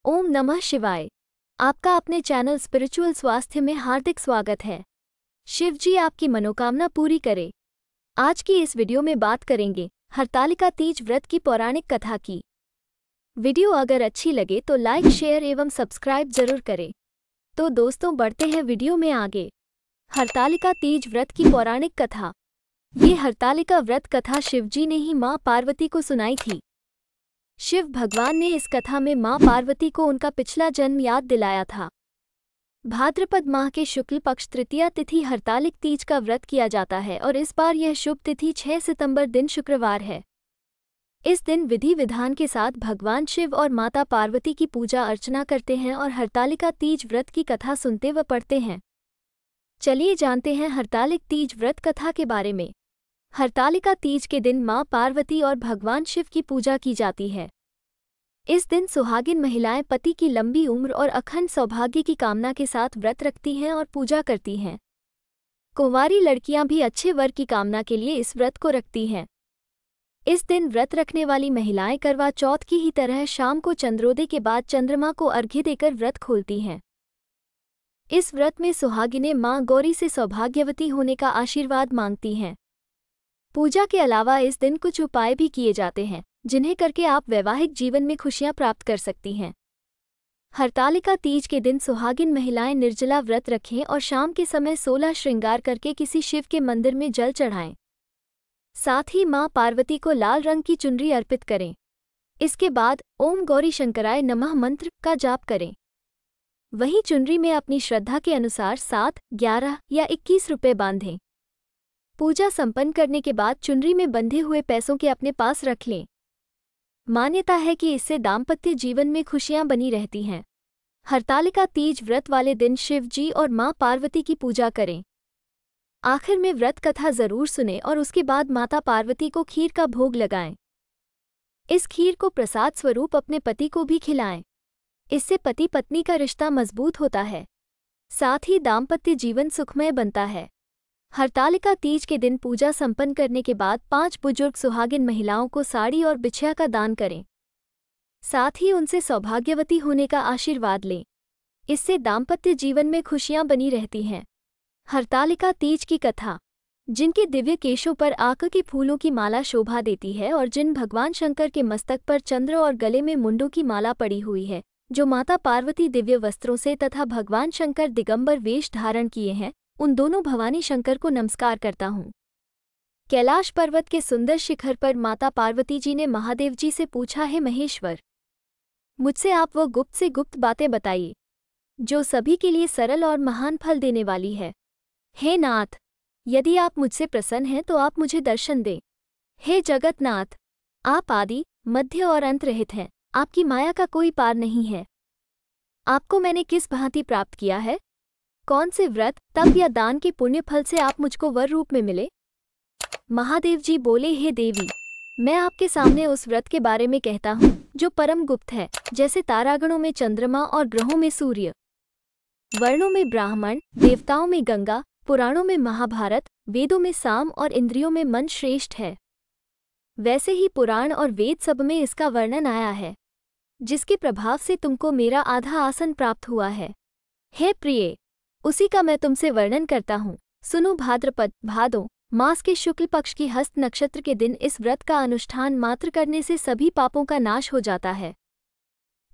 ओम नमः शिवाय। आपका अपने चैनल स्पिरिचुअल स्वास्थ्य में हार्दिक स्वागत है। शिव जी आपकी मनोकामना पूरी करे। आज की इस वीडियो में बात करेंगे हरतालिका तीज व्रत की पौराणिक कथा की। वीडियो अगर अच्छी लगे तो लाइक शेयर एवं सब्सक्राइब जरूर करें। तो दोस्तों बढ़ते हैं वीडियो में आगे। हरतालिका तीज व्रत की पौराणिक कथा। ये हरतालिका व्रत कथा शिवजी ने ही माँ पार्वती को सुनाई थी। शिव भगवान ने इस कथा में माँ पार्वती को उनका पिछला जन्म याद दिलाया था। भाद्रपद माह के शुक्ल पक्ष तृतीया तिथि हरतालिक तीज का व्रत किया जाता है और इस बार यह शुभ तिथि 6 सितंबर दिन शुक्रवार है। इस दिन विधि विधान के साथ भगवान शिव और माता पार्वती की पूजा अर्चना करते हैं और हरतालिका तीज व्रत की कथा सुनते व पढ़ते हैं। चलिए जानते हैं हरतालिक तीज व्रत कथा के बारे में। हरतालिका तीज के दिन माँ पार्वती और भगवान शिव की पूजा की जाती है। इस दिन सुहागिन महिलाएं पति की लंबी उम्र और अखंड सौभाग्य की कामना के साथ व्रत रखती हैं और पूजा करती हैं। कुंवारी लड़कियां भी अच्छे वर की कामना के लिए इस व्रत को रखती हैं। इस दिन व्रत रखने वाली महिलाएं करवा चौथ की ही तरह शाम को चंद्रोदय के बाद चंद्रमा को अर्घ्य देकर व्रत खोलती हैं। इस व्रत में सुहागिनें मां गौरी से सौभाग्यवती होने का आशीर्वाद मांगती हैं। पूजा के अलावा इस दिन कुछ उपाय भी किए जाते हैं जिन्हें करके आप वैवाहिक जीवन में खुशियां प्राप्त कर सकती हैं। हरतालिका तीज के दिन सुहागिन महिलाएं निर्जला व्रत रखें और शाम के समय 16 श्रृंगार करके किसी शिव के मंदिर में जल चढ़ाएं। साथ ही मां पार्वती को लाल रंग की चुनरी अर्पित करें। इसके बाद ओम गौरी शंकराय नमः मंत्र का जाप करें। वहीं चुनरी में अपनी श्रद्धा के अनुसार 7, 11 या 21 रुपये बांधें। पूजा संपन्न करने के बाद चुनरी में बंधे हुए पैसों के अपने पास रख लें। मान्यता है कि इससे दाम्पत्य जीवन में खुशियां बनी रहती हैं। हरतालिका तीज व्रत वाले दिन शिव जी और मां पार्वती की पूजा करें। आखिर में व्रत कथा जरूर सुनें और उसके बाद माता पार्वती को खीर का भोग लगाएं। इस खीर को प्रसाद स्वरूप अपने पति को भी खिलाएं। इससे पति पत्नी का रिश्ता मजबूत होता है। साथ ही दाम्पत्य जीवन सुखमय बनता है। हरतालिका तीज के दिन पूजा संपन्न करने के बाद 5 बुजुर्ग सुहागिन महिलाओं को साड़ी और बिछिया का दान करें। साथ ही उनसे सौभाग्यवती होने का आशीर्वाद लें। इससे दाम्पत्य जीवन में खुशियां बनी रहती हैं। हरतालिका तीज की कथा। जिनके दिव्य केशों पर आक के फूलों की माला शोभा देती है और जिन भगवान शंकर के मस्तक पर चंद्र और गले में मुंडों की माला पड़ी हुई है, जो माता पार्वती दिव्य वस्त्रों से तथा भगवान शंकर दिगंबर वेश धारण किए हैं, उन दोनों भवानी शंकर को नमस्कार करता हूँ। कैलाश पर्वत के सुंदर शिखर पर माता पार्वती जी ने महादेव जी से पूछा, है महेश्वर, मुझसे आप वो गुप्त से गुप्त बातें बताइए जो सभी के लिए सरल और महान फल देने वाली है। हे नाथ, यदि आप मुझसे प्रसन्न हैं तो आप मुझे दर्शन दें। हे जगतनाथ, आप आदि, मध्य और अंत रहित हैं। आपकी माया का कोई पार नहीं है। आपको मैंने किस भांति प्राप्त किया है? कौन से व्रत, तप या दान के पुण्य फल से आप मुझको वर रूप में मिले? महादेव जी बोले, हे देवी, मैं आपके सामने उस व्रत के बारे में कहता हूँ जो परम गुप्त है। जैसे तारागणों में चंद्रमा और ग्रहों में सूर्य, वर्णों में ब्राह्मण, देवताओं में गंगा, पुराणों में महाभारत, वेदों में साम और इंद्रियों में मन श्रेष्ठ है, वैसे ही पुराण और वेद सब में इसका वर्णन आया है, जिसके प्रभाव से तुमको मेरा आधा आसन प्राप्त हुआ है। हे प्रिय, उसी का मैं तुमसे वर्णन करता हूँ। सुनो। भाद्रपद भादों मास के शुक्ल पक्ष की हस्त नक्षत्र के दिन इस व्रत का अनुष्ठान मात्र करने से सभी पापों का नाश हो जाता है।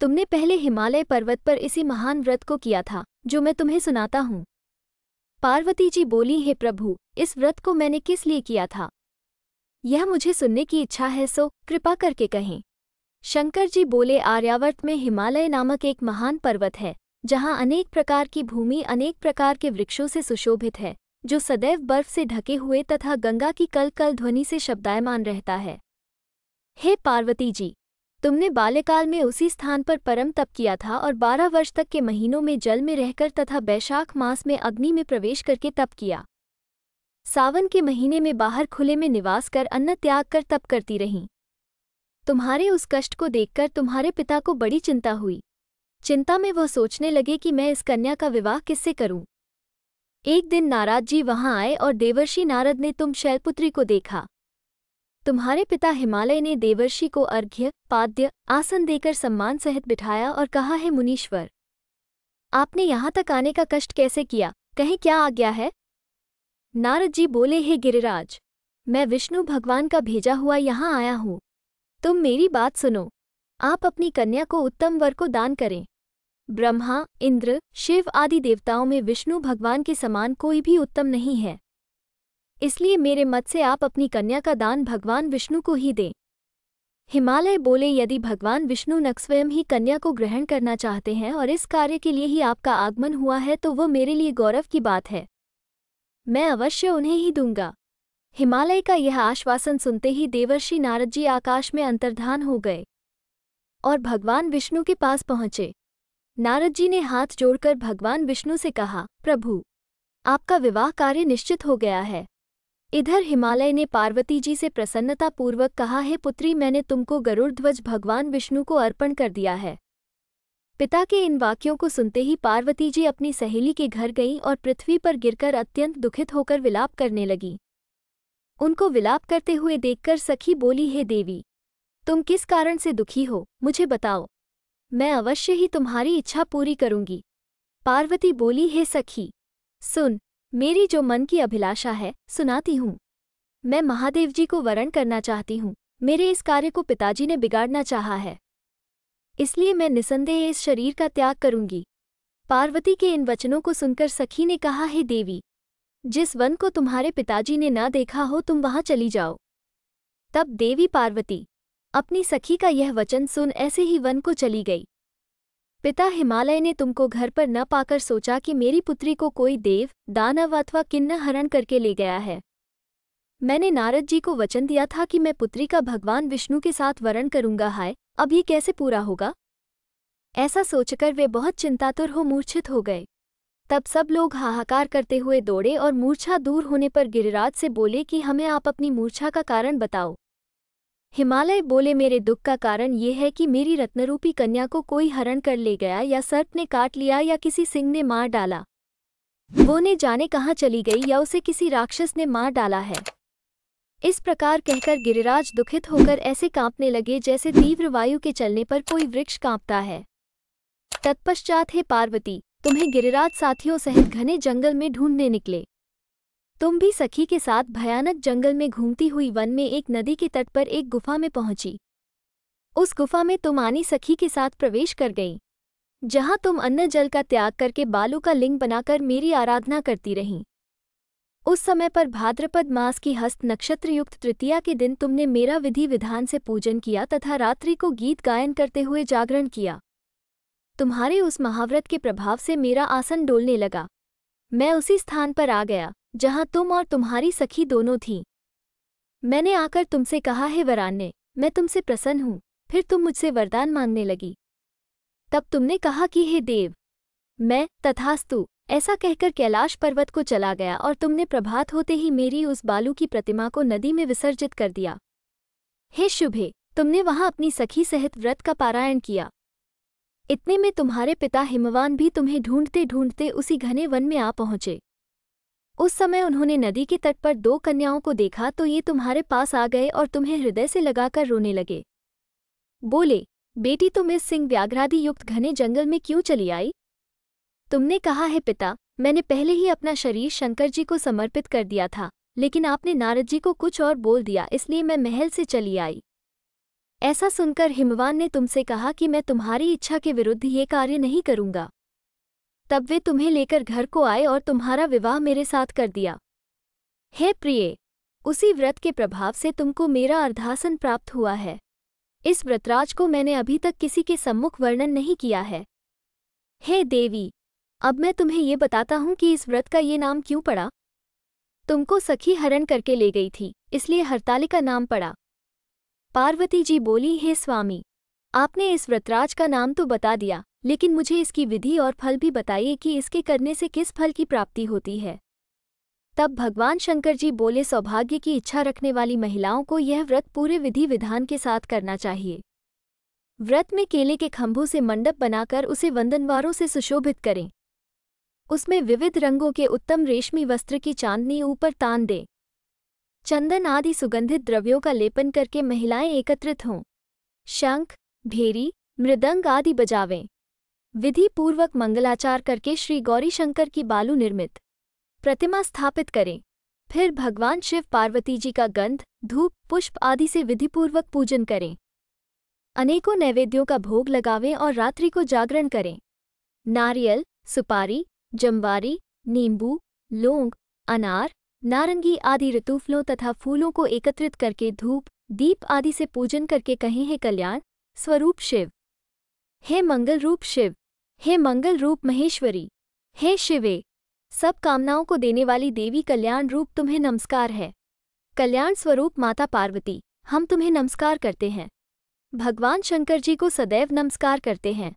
तुमने पहले हिमालय पर्वत पर इसी महान व्रत को किया था जो मैं तुम्हें सुनाता हूँ। पार्वती जी बोली, हे प्रभु, इस व्रत को मैंने किस लिए किया था, यह मुझे सुनने की इच्छा है, सो कृपा करके कहें। शंकर जी बोले, आर्यावर्त में हिमालय नामक एक महान पर्वत है, जहाँ अनेक प्रकार की भूमि अनेक प्रकार के वृक्षों से सुशोभित है, जो सदैव बर्फ से ढके हुए तथा गंगा की कल कल ध्वनि से शब्दायमान रहता है। हे पार्वती जी, तुमने बाल्यकाल में उसी स्थान पर परम तप किया था और 12 वर्ष तक के महीनों में जल में रहकर तथा बैशाख मास में अग्नि में प्रवेश करके तप किया। सावन के महीने में बाहर खुले में निवास कर अन्न त्याग कर तप करती रहीं। तुम्हारे उस कष्ट को देखकर तुम्हारे पिता को बड़ी चिंता हुई। चिंता में वह सोचने लगे कि मैं इस कन्या का विवाह किससे करूं। एक दिन नारद जी वहां आए और देवर्षि नारद ने तुम शैलपुत्री को देखा। तुम्हारे पिता हिमालय ने देवर्षि को अर्घ्य, पाद्य, आसन देकर सम्मान सहित बिठाया और कहा है मुनीश्वर, आपने यहाँ तक आने का कष्ट कैसे किया, कहीं क्या आज्ञा है? नारद जी बोले, हे गिरिराज, मैं विष्णु भगवान का भेजा हुआ यहाँ आया हूँ। तुम मेरी बात सुनो। आप अपनी कन्या को उत्तम वर को दान करें। ब्रह्मा, इंद्र, शिव आदि देवताओं में विष्णु भगवान के समान कोई भी उत्तम नहीं है। इसलिए मेरे मत से आप अपनी कन्या का दान भगवान विष्णु को ही दें। हिमालय बोले, यदि भगवान विष्णु न स्वयं ही कन्या को ग्रहण करना चाहते हैं और इस कार्य के लिए ही आपका आगमन हुआ है तो वह मेरे लिए गौरव की बात है। मैं अवश्य उन्हें ही दूंगा। हिमालय का यह आश्वासन सुनते ही देवर्षि नारद जी आकाश में अंतर्धान हो गए और भगवान विष्णु के पास पहुंचे। नारद जी ने हाथ जोड़कर भगवान विष्णु से कहा, प्रभु, आपका विवाह कार्य निश्चित हो गया है। इधर हिमालय ने पार्वती जी से प्रसन्नतापूर्वक कहा, है पुत्री, मैंने तुमको गरुड़ ध्वज भगवान विष्णु को अर्पण कर दिया है। पिता के इन वाक्यों को सुनते ही पार्वती जी अपनी सहेली के घर गईं और पृथ्वी पर गिरकर अत्यंत दुखित होकर विलाप करने लगी। उनको विलाप करते हुए देखकर सखी बोली, हे देवी, तुम किस कारण से दुखी हो, मुझे बताओ, मैं अवश्य ही तुम्हारी इच्छा पूरी करूंगी। पार्वती बोली, हे सखी, सुन, मेरी जो मन की अभिलाषा है सुनाती हूँ। मैं महादेव जी को वरण करना चाहती हूँ। मेरे इस कार्य को पिताजी ने बिगाड़ना चाहा है, इसलिए मैं निसंदेह इस शरीर का त्याग करूंगी। पार्वती के इन वचनों को सुनकर सखी ने कहा, हे देवी, जिस वन को तुम्हारे पिताजी ने न देखा हो तुम वहां चली जाओ। तब देवी पार्वती अपनी सखी का यह वचन सुन ऐसे ही वन को चली गई। पिता हिमालय ने तुमको घर पर न पाकर सोचा कि मेरी पुत्री को कोई देव, दानव अथवा किन्नर हरण करके ले गया है। मैंने नारद जी को वचन दिया था कि मैं पुत्री का भगवान विष्णु के साथ वरण करूंगा, हाय अब ये कैसे पूरा होगा? ऐसा सोचकर वे बहुत चिंतातुर हो मूर्छित हो गए। तब सब लोग हाहाकार करते हुए दौड़े और मूर्छा दूर होने पर गिरिराज से बोले कि हमें आप अपनी मूर्छा का कारण बताओ। हिमालय बोले, मेरे दुख का कारण ये है कि मेरी रत्नरूपी कन्या को कोई हरण कर ले गया, या सर्प ने काट लिया, या किसी सिंह ने मार डाला। वो ने जाने कहाँ चली गई, या उसे किसी राक्षस ने मार डाला है। इस प्रकार कहकर गिरिराज दुखित होकर ऐसे कांपने लगे जैसे तीव्र वायु के चलने पर कोई वृक्ष कांपता है। तत्पश्चात हे पार्वती, तुम्हें गिरिराज साथियों सहित घने जंगल में ढूंढने निकले। तुम भी सखी के साथ भयानक जंगल में घूमती हुई वन में एक नदी के तट पर एक गुफा में पहुंची। उस गुफा में तुम आनी सखी के साथ प्रवेश कर गई, जहां तुम अन्न जल का त्याग करके बालू का लिंग बनाकर मेरी आराधना करती रहीं। उस समय पर भाद्रपद मास की हस्त नक्षत्र युक्त तृतीया के दिन तुमने मेरा विधि विधान से पूजन किया तथा रात्रि को गीत गायन करते हुए जागरण किया। तुम्हारे उस महाव्रत के प्रभाव से मेरा आसन डोलने लगा। मैं उसी स्थान पर आ गया जहां तुम और तुम्हारी सखी दोनों थीं। मैंने आकर तुमसे कहा, है वरान्य, मैं तुमसे प्रसन्न हूँ। फिर तुम मुझसे वरदान मांगने लगी। तब तुमने कहा कि हे देव, मैं तथास्तु ऐसा कहकर कैलाश पर्वत को चला गया और तुमने प्रभात होते ही मेरी उस बालू की प्रतिमा को नदी में विसर्जित कर दिया। हे शुभे, तुमने वहां अपनी सखी सहित व्रत का पारायण किया। इतने में तुम्हारे पिता हिमवान भी तुम्हें ढूंढते ढूंढते उसी घने वन में आ पहुंचे। उस समय उन्होंने नदी के तट पर 2 कन्याओं को देखा तो ये तुम्हारे पास आ गए और तुम्हें हृदय से लगाकर रोने लगे। बोले, बेटी, तुम इस सिंह व्याघ्रादि युक्त घने जंगल में क्यों चली आई? तुमने कहा, है पिता, मैंने पहले ही अपना शरीर शंकर जी को समर्पित कर दिया था, लेकिन आपने नारद जी को कुछ और बोल दिया, इसलिए मैं महल से चली आई। ऐसा सुनकर हिमवान ने तुमसे कहा कि मैं तुम्हारी इच्छा के विरुद्ध ये कार्य नहीं करूंगा। तब वे तुम्हें लेकर घर को आए और तुम्हारा विवाह मेरे साथ कर दिया। हे प्रिय, उसी व्रत के प्रभाव से तुमको मेरा अर्धासन प्राप्त हुआ है। इस व्रतराज को मैंने अभी तक किसी के सम्मुख वर्णन नहीं किया है। हे देवी, अब मैं तुम्हें ये बताता हूँ कि इस व्रत का ये नाम क्यों पड़ा। तुमको सखी हरण करके ले गई थी, इसलिए हरतालिका नाम पड़ा। पार्वती जी बोली, हे स्वामी, आपने इस व्रतराज का नाम तो बता दिया, लेकिन मुझे इसकी विधि और फल भी बताइए कि इसके करने से किस फल की प्राप्ति होती है। तब भगवान शंकर जी बोले, सौभाग्य की इच्छा रखने वाली महिलाओं को यह व्रत पूरे विधि विधान के साथ करना चाहिए। व्रत में केले के खंभों से मंडप बनाकर उसे वंदनवारों से सुशोभित करें। उसमें विविध रंगों के उत्तम रेशमी वस्त्र की चांदनी ऊपर तान दें। चंदन आदि सुगंधित द्रव्यों का लेपन करके महिलाएं एकत्रित हों। शंख, भेरी, मृदंग आदि बजावें। विधि पूर्वक मंगलाचार करके श्री गौरी शंकर की बालू निर्मित प्रतिमा स्थापित करें। फिर भगवान शिव पार्वती जी का गंध, धूप, पुष्प आदि से विधिपूर्वक पूजन करें। अनेकों नैवेद्यों का भोग लगावें और रात्रि को जागरण करें। नारियल, सुपारी, जंवारी, नींबू, लौंग, अनार, नारंगी आदि ऋतुफलों तथा फूलों को एकत्रित करके धूप, दीप आदि से पूजन करके कहें, हे कल्याण स्वरूप शिव, हे मंगल रूप शिव, हे मंगल रूप महेश्वरी, हे शिवे, सब कामनाओं को देने वाली देवी कल्याण रूप तुम्हें नमस्कार है। कल्याण स्वरूप माता पार्वती, हम तुम्हें नमस्कार करते हैं। भगवान शंकर जी को सदैव नमस्कार करते हैं।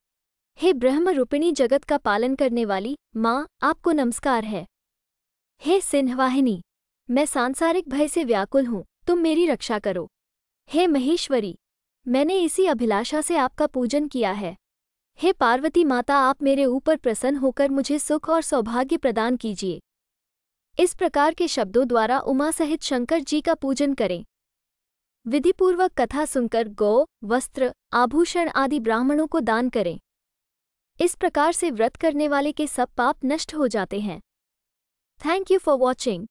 हे ब्रह्म रूपिणी जगत का पालन करने वाली माँ, आपको नमस्कार है। हे सिंहवाहिनी, मैं सांसारिक भय से व्याकुल हूँ, तुम मेरी रक्षा करो। हे महेश्वरी, मैंने इसी अभिलाषा से आपका पूजन किया है। हे पार्वती माता, आप मेरे ऊपर प्रसन्न होकर मुझे सुख और सौभाग्य प्रदान कीजिए। इस प्रकार के शब्दों द्वारा उमा सहित शंकर जी का पूजन करें। विधिपूर्वक कथा सुनकर गौ, वस्त्र, आभूषण आदि ब्राह्मणों को दान करें। इस प्रकार से व्रत करने वाले के सब पाप नष्ट हो जाते हैं। Thank you for watching.